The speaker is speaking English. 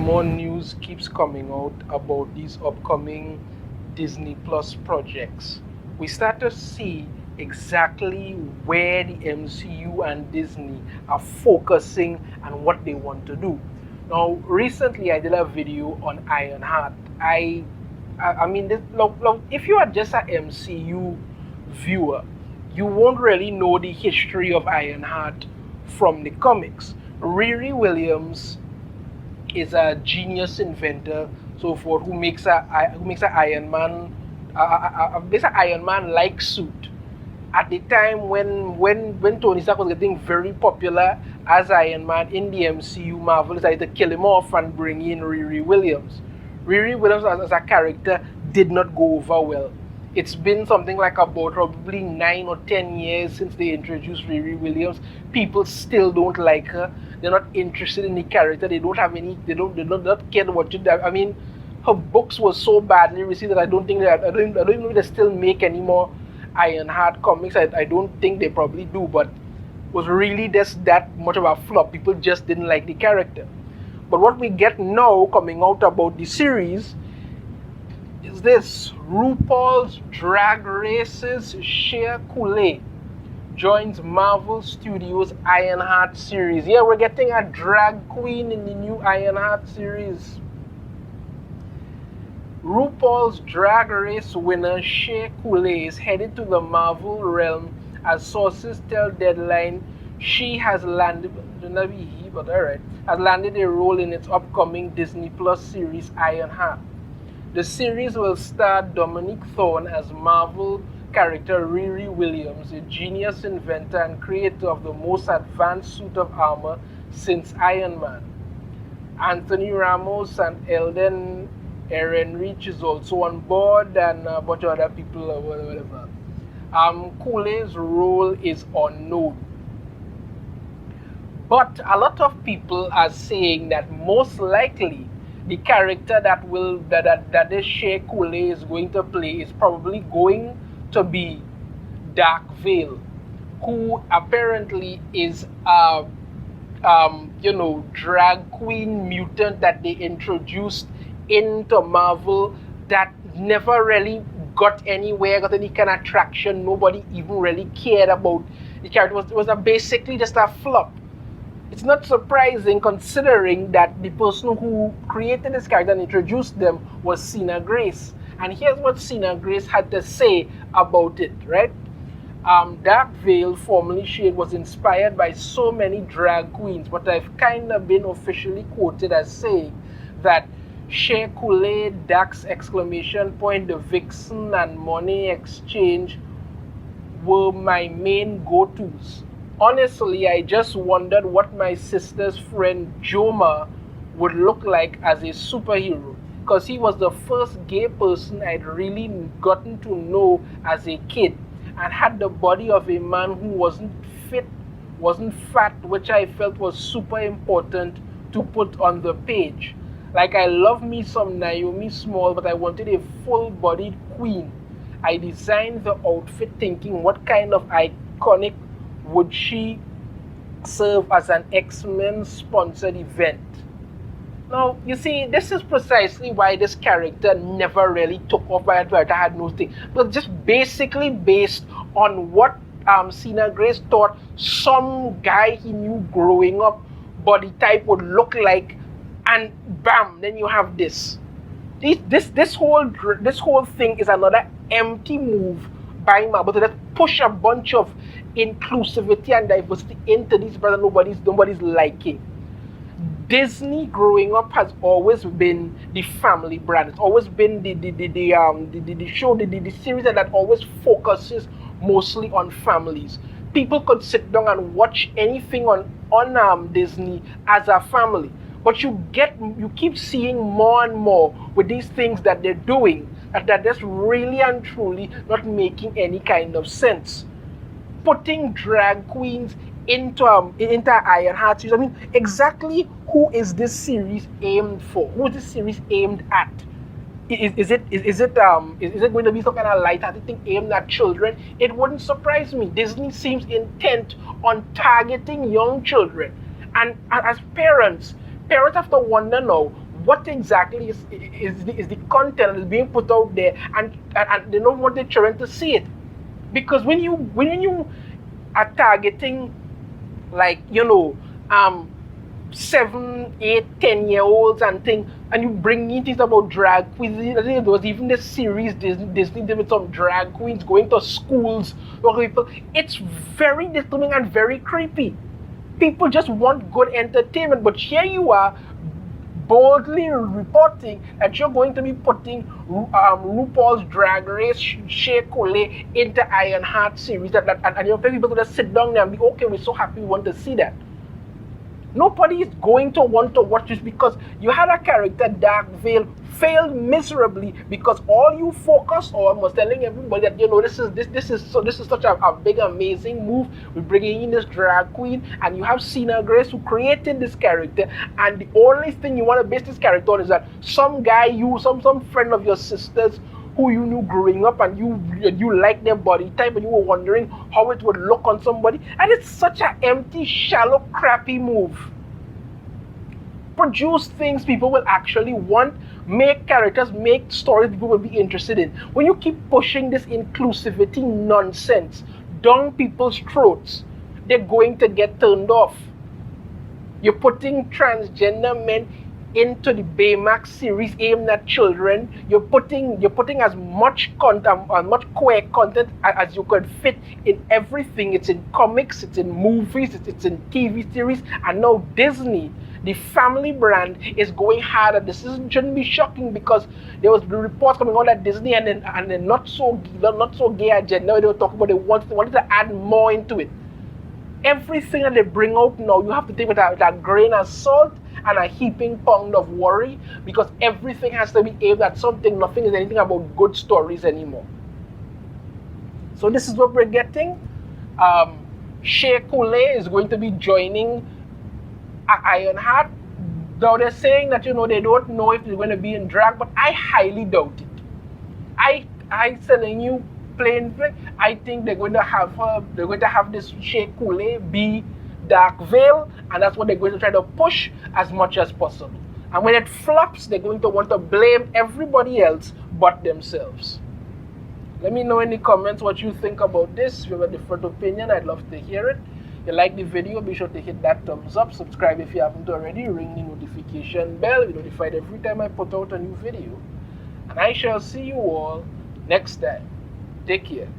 more news keeps coming out about these upcoming Disney Plus projects, we start to see exactly where the MCU and Disney are focusing and what they want to do. Now, recently I did a video on Ironheart. I mean, if you are just an MCU viewer, you won't really know the history of Ironheart from the comics. Riri Williams is a genius inventor, so forth, who makes a Iron Man, basically Iron Man like suit. At the time when Tony Stark was getting very popular as Iron Man in the MCU, Marvel decided to kill him off and bring in Riri Williams. Riri Williams as a character did not go over well. It's been something like about probably 9 or 10 years since they introduced Riri Williams. People still don't like her. They're not interested in the character. They don't have any. They don't not care what you do. I mean, her books were so badly received that I don't think that I don't even know if they still make any more Ironheart comics. I don't think they probably do. But it was really just that much of a flop. People just didn't like the character. But what we get now coming out about the series is this: RuPaul's Drag Race's Shea Couleé joins Marvel Studios' Ironheart series. Yeah, we're getting a drag queen in the new Ironheart series. RuPaul's Drag Race winner Shea Couleé is headed to the Marvel realm, as sources tell Deadline. She has landed, has landed a role in its upcoming Disney Plus series Ironheart. The series will star Dominique Thorne as Marvel character Riri Williams, a genius inventor and creator of the most advanced suit of armor since Iron Man. Anthony Ramos and Eldon Ehrenreich is also on board, and a bunch of other people or whatever. Couleé's role is unknown, but a lot of people are saying that most likely the character that this Shea Couleé is going to play is probably going to be Dark Veil, who apparently is a drag queen mutant that they introduced into Marvel that never really got anywhere, got any kind of traction. Nobody even really cared about the character. It was basically just a flop. It's not surprising considering that the person who created this character and introduced them was Sina Grace. And here's what Sina Grace had to say about it, right? Dark Veil, formerly Shade, was inspired by so many drag queens, but I've kind of been officially quoted as saying that Shea Couleé, Dax exclamation point, the Vixen, and Money Exchange were my main go-tos. Honestly, I just wondered what my sister's friend Joma would look like as a superhero, because he was the first gay person I'd really gotten to know as a kid, and had the body of a man who wasn't fit, wasn't fat, which I felt was super important to put on the page. Like, I love me some Naomi Small, but I wanted a full-bodied queen. I designed the outfit thinking, what kind of iconic would she serve as an X-Men sponsored event? Now, you see, this is precisely why this character never really took off. By I had no thing. But just basically based on what Sina Grace thought some guy he knew growing up body type would look like, and bam, then you have this. This whole thing is another empty move by Marvel to just push a bunch of inclusivity and diversity into this brand nobody's liking. Disney growing up has always been the family brand. It's always been the show, the series that always focuses mostly on families. People could sit down and watch anything on Disney as a family. But you keep seeing more and more with these things that they're doing that just really and truly not making any kind of sense. Putting drag queens into Ironheart series. I mean, exactly who is this series aimed for? Who is this series aimed at? Is it going to be some kind of light-hearted thing aimed at children? It wouldn't surprise me. Disney seems intent on targeting young children, and as parents have to wonder now, what exactly is the content that is being put out there, and they don't want the children to see it. Because when you are targeting, like, 7, 8, 10-year-olds and things, and you bring in things about drag queens. I think there was even this series Disney did with some drag queens going to schools with people. It's very disturbing and very creepy. People just want good entertainment, but here you are boldly reporting that you're going to be putting RuPaul's Drag Race, Shea Couleé into Ironheart series, and you're people to just sit down there and be, okay, we're so happy we want to see that. Nobody is going to want to watch this because you had a character, Dark Veil, failed miserably because all you focused on was telling everybody that, this is such a big, amazing move. We're bringing in this drag queen, and you have Cena Grace who created this character, and the only thing you want to base this character on is that some guy, some friend of your sister's who you knew growing up, and you like their body type, and you were wondering how it would look on somebody, and it's such an empty, shallow, crappy move. Produce things people will actually want, make characters, make stories people will be interested in. When you keep pushing this inclusivity nonsense down people's throats, they're going to get turned off. You're putting transgender men into the Baymax series aimed at children. You're putting as much content, as much queer content as you could fit in everything. It's in comics, it's in movies, it's in TV series, and now Disney, the family brand, is going hard at this. This shouldn't be shocking because there was reports coming out that Disney and then not so gay agenda. They were talking about they wanted to add more into it. Everything that they bring out now, you have to take with a grain of salt and a heaping pound of worry, because everything has to be aimed at something. Nothing is anything about good stories anymore. So this is what we're getting. Shea Couleé is going to be joining Ironheart. Now they're saying that they don't know if they're going to be in drag, but I highly doubt it. I telling you plain, I think they're going to have this Shea Couleé be Dark Veil, and that's what they're going to try to push as much as possible. And when it flops, they're going to want to blame everybody else but themselves. Let me know in the comments what you think about this. If you have a different opinion, I'd love to hear it. If you like the video, be sure to hit that thumbs up, subscribe if you haven't already, ring the notification bell, be notified every time I put out a new video. And I shall see you all next time. Take care.